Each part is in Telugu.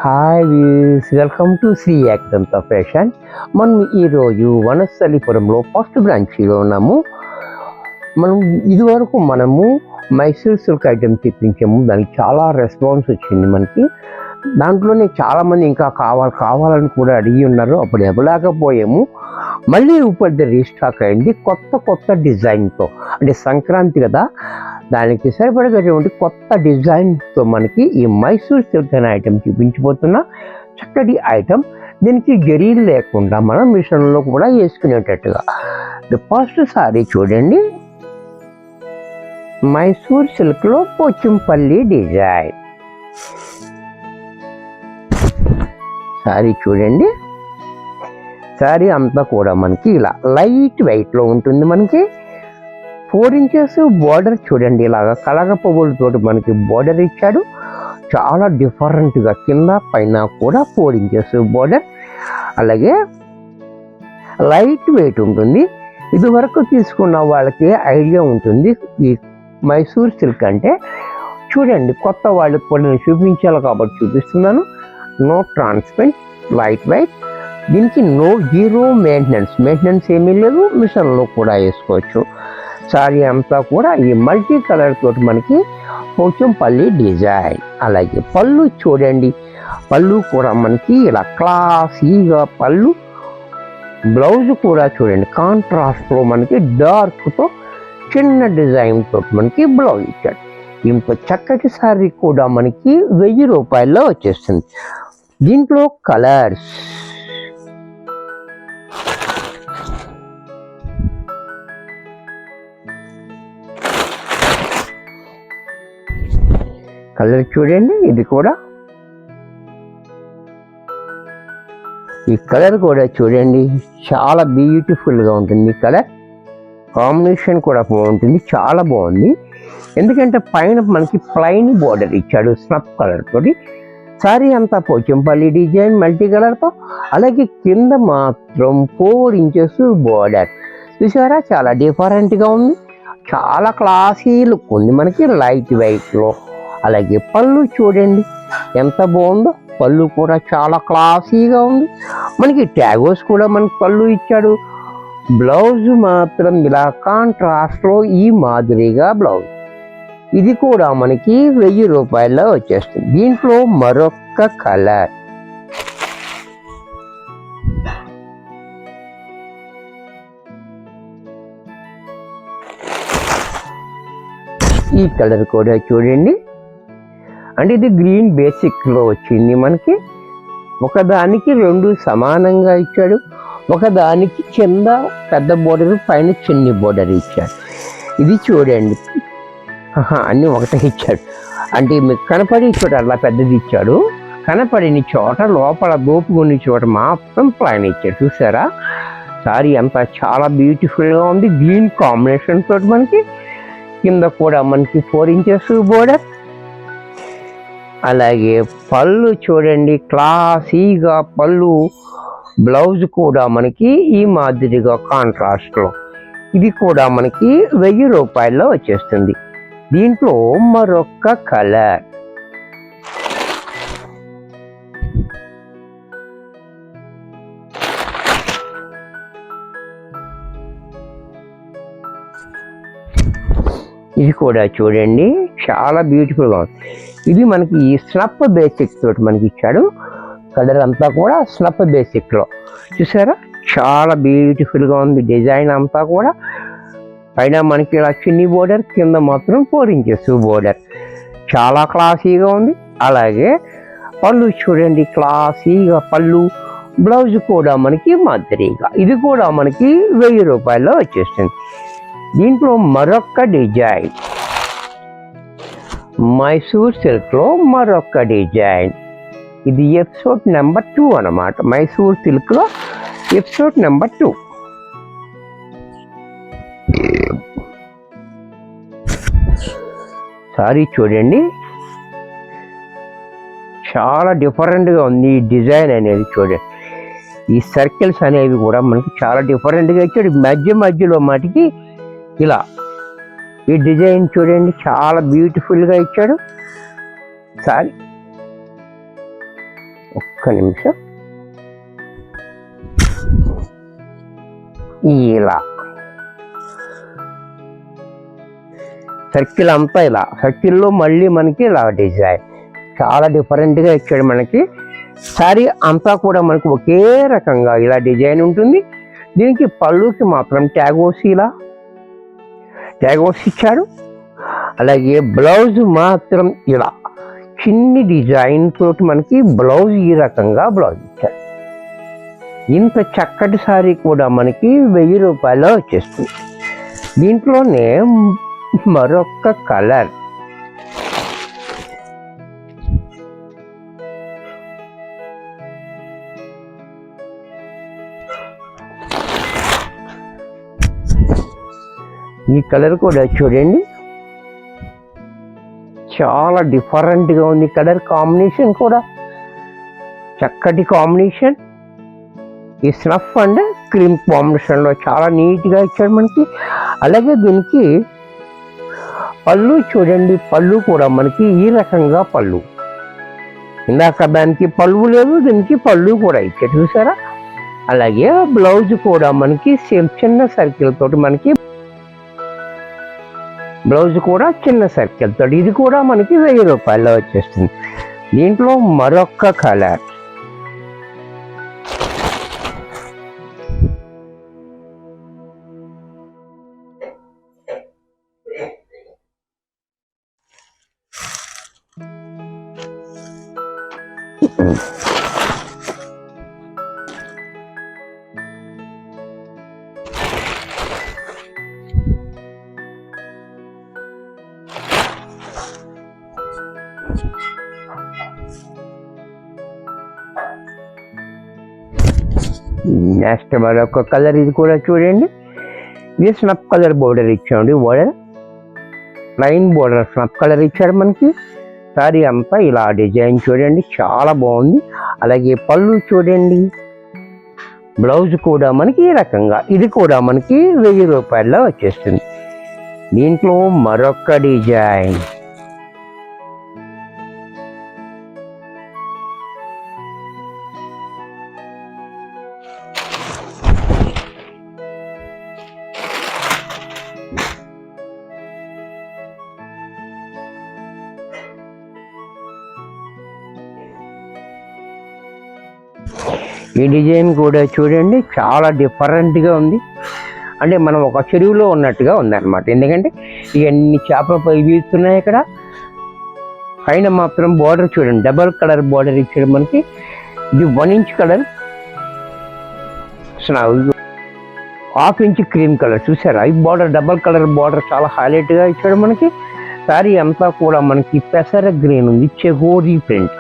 Hi views, welcome to Sri యాక్దంత ఫ్యాషన్. మనం ఈరోజు వనస్థలిపురంలో ఫస్ట్ బ్రాంచ్లో ఉన్నాము. మనము మైసూర్ సిల్క్ ఐటమ్ తెప్పించాము. దానికి చాలా రెస్పాన్స్ వచ్చింది మనకి. దాంట్లోనే చాలామంది ఇంకా కావాలని కూడా అడిగి ఉన్నారు. అప్పుడు ఇవ్వలేకపోయాము. మళ్ళీ ఇప్పుడు రీస్టాక్ అయింది కొత్త డిజైన్తో. అంటే సంక్రాంతి కదా, దానికి సరిపడేటువంటి కొత్త డిజైన్తో మనకి ఈ మైసూర్ సిల్క్ అనే ఐటమ్ చూపించబోతున్నా. చక్కటి ఐటమ్. దీనికి జరీలు లేకుండా మనం మిషన్లో కూడా వేసుకునేటట్టుగా. ఫస్ట్ సారీ చూడండి, మైసూర్ సిల్క్లో పోచంపల్లి డిజైన్ సారీ చూడండి. సారీ అంతా కూడా మనకి ఇలా లైట్ వెయిట్లో ఉంటుంది. మనకి 4 ఇంచెస్ బోర్డర్ చూడండి, ఇలాగా కలగ పువ్వులతో మనకి బోర్డర్ ఇచ్చాడు. చాలా డిఫరెంట్గా కింద పైన కూడా 4 ఇంచెస్ బోర్డర్. అలాగే లైట్ వెయిట్ ఉంటుంది. ఇది వరకు తీసుకున్న వాళ్ళకి ఐడియా ఉంటుంది ఈ మైసూర్ సిల్క్ అంటే. చూడండి, కొత్త వాళ్ళకి కూడా నేను చూపించాలి కాబట్టి చూపిస్తున్నాను. No transparent, light weight. దీనికి జీరో మెయింటెనెన్స్ ఏమీ లేదు. మిషన్లో కూడా వేసుకోవచ్చు. సారీ అంతా కూడా ఈ మల్టీ కలర్ తోటి మనకి పోచంపల్లి డిజైన్. అలాగే పళ్ళు చూడండి, పళ్ళు కూడా మనకి ఇలా క్లాసీగా పళ్ళు. బ్లౌజ్ కూడా చూడండి, కాంట్రాస్ట్లో మనకి డార్క్తో చిన్న డిజైన్ తోటి మనకి బ్లౌజ్ ఇచ్చాడు. ఇంత చక్కటి సారీ కూడా మనకి 1000 రూపాయల్లో వచ్చేస్తుంది. దీంట్లో కలర్స్ చూడండి. ఇది కూడా ఈ కలర్ కూడా చూడండి, చాలా బ్యూటిఫుల్గా ఉంటుంది. కలర్ కాంబినేషన్ కూడా బాగుంటుంది, చాలా బాగుంది. ఎందుకంటే పైన మనకి ప్లైన్ బోర్డర్ ఇచ్చాడు స్నఫ్ కలర్ తోటి. సారీ అంతా పోచంపల్లి డిజైన్ మల్టీ కలర్తో. అలాగే కింద మాత్రం 4 ఇంచెస్ బోర్డర్ చూసారా, చాలా డిఫరెంట్గా ఉంది. చాలా క్లాసీ లుక్ ఉంది మనకి లైట్ వెయిట్లో. అలాగే పళ్ళు చూడండి ఎంత బాగుందో. పళ్ళు కూడా చాలా క్లాసీగా ఉంది. మనకి ట్యాగోస్ కూడా మనకి పళ్ళు ఇచ్చాడు. బ్లౌజ్ మాత్రం ఇలా కాంట్రాస్ట్లో ఈ మాదిరిగా బ్లౌజ్. ఇది కూడా మనకి 1000 రూపాయల్లో వచ్చేస్తుంది. దీంట్లో మరొక కలర్, ఈ కలర్ కూడా చూడండి. అంటే ఇది గ్రీన్ బేసిక్లో వచ్చింది మనకి. ఒకదానికి 2 సమానంగా ఇచ్చాడు. ఒకదానికి కింద పెద్ద బోర్డర్, పైన చిన్ని బోర్డర్ ఇచ్చాడు. ఇది చూడండి, అన్నీ ఒకటే ఇచ్చాడు. అంటే మీకు కనపడి చోట అలా పెద్దది ఇచ్చాడు, కనపడిన చోట లోపల దోపుకుని చోట మాత్రం ప్లైన్ ఇచ్చాడు. చూసారా, సారీ అంతా చాలా బ్యూటిఫుల్గా ఉంది. గ్రీన్ కాంబినేషన్ తోటి మనకి కింద కూడా మనకి 4 ఇంచెస్ బోర్డర్. అలాగే పళ్ళు చూడండి, క్లాసీగా పళ్ళు. బ్లౌజ్ కూడా మనకి ఈ మాదిరిగా కాంట్రాస్ట్లో. ఇది కూడా మనకి 1000 రూపాయల్లో వచ్చేస్తుంది. దీంట్లో మరొక కలర్, ఇది కూడా చూడండి, చాలా బ్యూటిఫుల్గా ఉంది. ఇది మనకి ఈ స్నఫ్ బేసిక్ తోటి మనకి ఇచ్చాడు. కలర్ అంతా కూడా స్నఫ్ బేసిక్లో చూసారా, చాలా బ్యూటిఫుల్గా ఉంది. డిజైన్ అంతా కూడా పైన మనకి ఇలా చిన్ని బోర్డర్, కింద మాత్రం 4 ఇంచెస్ బోర్డర్. చాలా క్లాసీగా ఉంది. అలాగే పళ్ళు చూడండి, క్లాసీగా పళ్ళు. బ్లౌజ్ కూడా మనకి మాదిరిగా. ఇది కూడా మనకి 1000 రూపాయల్లో వచ్చేస్తుంది. దీంట్లో మరొక డిజైన్, మైసూర్ సిల్క్లో మరొక డిజైన్. ఇది ఎపిసోడ్ నెంబర్ 2 అన్నమాట. మైసూర్ సిల్క్లో ఎపిసోడ్ నెంబర్ 2. సారీ చూడండి, చాలా డిఫరెంట్గా ఉంది ఈ డిజైన్ అనేది. చూడండి, ఈ సర్కిల్స్ అనేవి కూడా మనకి చాలా డిఫరెంట్గా ఇచ్చాడు. మధ్యలో మటుకి ఇలా ఈ డిజైన్ చూడండి, చాలా బ్యూటిఫుల్గా ఇచ్చాడు. సారీ ఒక్క నిమిషం. ఇలా సర్కిల్ అంతా ఇలా, సర్కిల్లో మళ్ళీ మనకి ఇలా డిజైన్ చాలా డిఫరెంట్గా ఇచ్చాడు మనకి. శారీ అంతా కూడా మనకు ఒకే రకంగా ఇలా డిజైన్ ఉంటుంది. దీనికి పళ్ళుకి మాత్రం ట్యాగోస్ ఇచ్చాడు. అలాగే బ్లౌజ్ మాత్రం ఇలా చిన్ని డిజైన్ తోటి మనకి బ్లౌజ్ ఈ రకంగా బ్లౌజ్ ఇచ్చాడు. ఇంత చక్కటి శారీ కూడా మనకి 1000 రూపాయల్లో వచ్చేస్తుంది. దీంట్లోనే మరొక కలర్, ఈ కలర్ కూడా చూడండి చాలా డిఫరెంట్గా ఉంది. కలర్ కాంబినేషన్ కూడా చక్కటి కాంబినేషన్. ఈ స్నఫ్ అండ్ క్రీమ్ కాంబినేషన్లో చాలా నీట్గా ఇచ్చాడు మనకి. అలాగే దీనికి పళ్ళు చూడండి, పళ్ళు కూడా మనకి ఈ రకంగా పళ్ళు, ఇందాక దానికి పళ్ళు లేదు, దీనికి పళ్ళు కూడా ఇచ్చాడు చూసారా. అలాగే బ్లౌజ్ కూడా మనకి సేమ్ చిన్న సర్కిల్ తోటి మనకి బ్లౌజ్ కూడా చిన్న సర్కిల్ తోటి, ఇది కూడా మనకి 1000 రూపాయల్లో వచ్చేస్తుంది. దీంట్లో మరొక కలర్, నెక్స్ట్ మరొక కలర్, ఇది కూడా చూడండి. ఇది స్నఫ్ కలర్ బోర్డర్ ఇచ్చాడు. Border line border snuff colour ఇచ్చాడు మనకి. సారీ అంతా ఇలా డిజైన్ చూడండి చాలా బాగుంది. అలాగే పళ్ళు చూడండి, బ్లౌజ్ కూడా మనకి ఈ రకంగా, ఇది కూడా మనకి 1000 రూపాయల్లో వచ్చేస్తుంది. దీంట్లో మరొక డిజైన్, ఈ డిజైన్ కూడా చూడండి చాలా డిఫరెంట్గా ఉంది. అంటే మనం ఒక చెరువులో ఉన్నట్టుగా ఉందన్నమాట. ఎందుకంటే ఇవన్నీ చేపలు పై వీస్తున్నాయి. ఇక్కడ పైన మాత్రం బార్డర్ చూడండి, డబల్ కలర్ బార్డర్ ఇచ్చాడు మనకి. ఇది 1 inch colour, 1/2 inch cream colour చూసారా. ఈ బార్డర్ డబల్ కలర్ బార్డర్ చాలా హైలైట్గా ఇచ్చాడు మనకి. సారీ అంతా కూడా మనకి పెసర గ్రీన్ ఉంది, చెగోరీ ప్రింట్.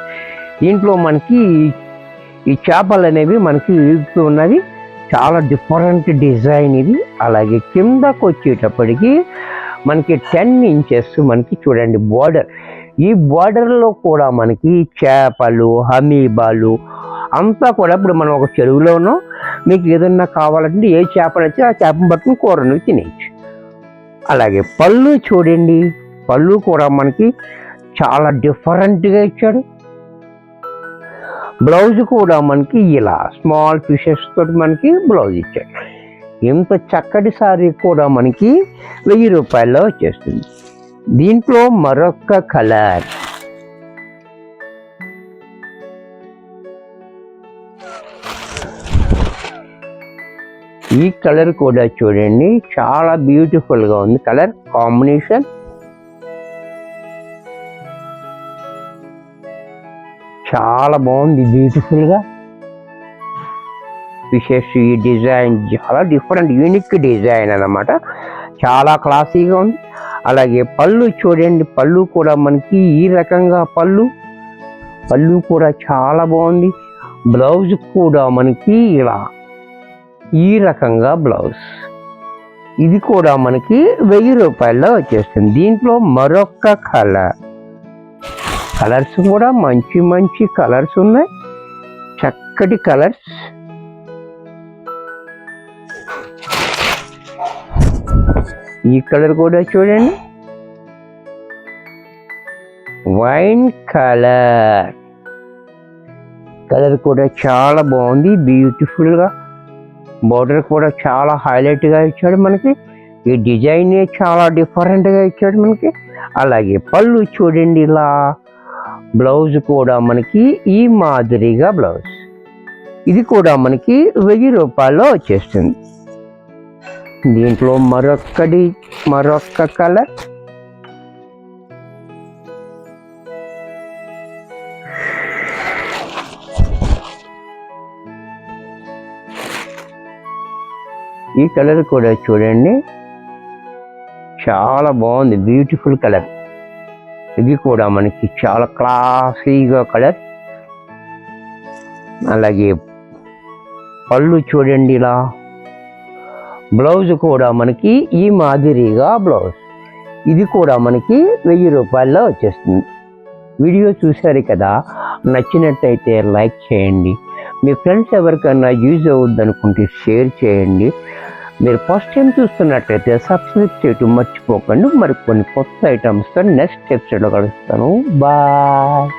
దీంట్లో మనకి ఈ చేపలు అనేవి మనకి ఉన్నది, చాలా డిఫరెంట్ డిజైన్ ఇది. అలాగే కిందకు వచ్చేటప్పటికి మనకి 10 ఇంచెస్ మనకి చూడండి బార్డర్. ఈ బార్డర్లో కూడా మనకి చేపలు, హమీబాలు అంతా కూడా, ఇప్పుడు మనం ఒక చెరువులో ఉన్నాం, మీకు ఏదన్నా కావాలంటే ఏ చేప నచ్చి ఆ చేపను పట్టుకుని కూరను తినేయచ్చు. అలాగే పళ్ళు చూడండి, పళ్ళు కూడా మనకి చాలా డిఫరెంట్గా ఇచ్చాడు. బ్లౌజ్ కూడా మనకి ఇలా స్మాల్ ఫిషెస్ తోటి మనకి బ్లౌజ్ ఇచ్చాడు. ఇంత చక్కటి సారీ కూడా మనకి 1000 రూపాయల్లో వచ్చేస్తుంది. దీంట్లో మరొక కలర్, ఈ కలర్ కూడా చూడండి చాలా బ్యూటిఫుల్గా ఉంది. కలర్ కాంబినేషన్ చాలా బాగుంది, బ్యూటిఫుల్గా ఫిషెస్. ఈ డిజైన్ చాలా డిఫరెంట్ యూనిక్ డిజైన్ అన్నమాట, చాలా క్లాసీగా ఉంది. అలాగే పళ్ళు చూడండి, పళ్ళు కూడా మనకి ఈ రకంగా పళ్ళు కూడా చాలా బాగుంది. బ్లౌజ్ కూడా మనకి ఇలా ఈ రకంగా బ్లౌజ్, ఇది కూడా మనకి 1000 రూపాయల్లో వచ్చేస్తుంది. దీంట్లో మరొక కలర్స్ కూడా మంచి మంచి కలర్స్ ఉన్నాయి, చక్కటి కలర్స్. ఈ కలర్ కూడా చూడండి, వైన్ కలర్. కలర్ కూడా చాలా బాగుంది, బ్యూటిఫుల్గా. బార్డర్ కూడా చాలా హైలైట్గా ఇచ్చాడు మనకి. ఈ డిజైన్ చాలా డిఫరెంట్గా ఇచ్చాడు మనకి. అలాగే పళ్ళు చూడండి ఇలా. బ్లౌజ్ కూడా మనకి ఈ మాదిరిగా బ్లౌజ్. ఇది కూడా మనకి 1000 రూపాయల్లో వచ్చేస్తుంది. దీంట్లో మరొక్క కలర్. ఈ కలర్ కూడా చూడండి చాలా బాగుంది, బ్యూటిఫుల్ కలర్. ఇది కూడా మనకి చాలా క్లాసీగా కలర్. అలాగే పళ్ళు చూడండి ఇలా. బ్లౌజ్ కూడా మనకి ఈ మాదిరిగా బ్లౌజ్. ఇది కూడా మనకి 1000 రూపాయల్లో వచ్చేస్తుంది. వీడియో చూశారు కదా, నచ్చినట్టయితే లైక్ చేయండి. మీ ఫ్రెండ్స్ ఎవరికైనా యూజ్ అవుద్ది అనుకుంటే షేర్ చేయండి. మీరు ఫస్ట్ టైం చూస్తున్నట్లయితే సబ్స్క్రైబ్ చేయటం మర్చిపోకండి. మరి కొన్ని కొత్త ఐటమ్స్తో నెక్స్ట్ ఎపిసోడ్లో కలుస్తాను. బాయ్.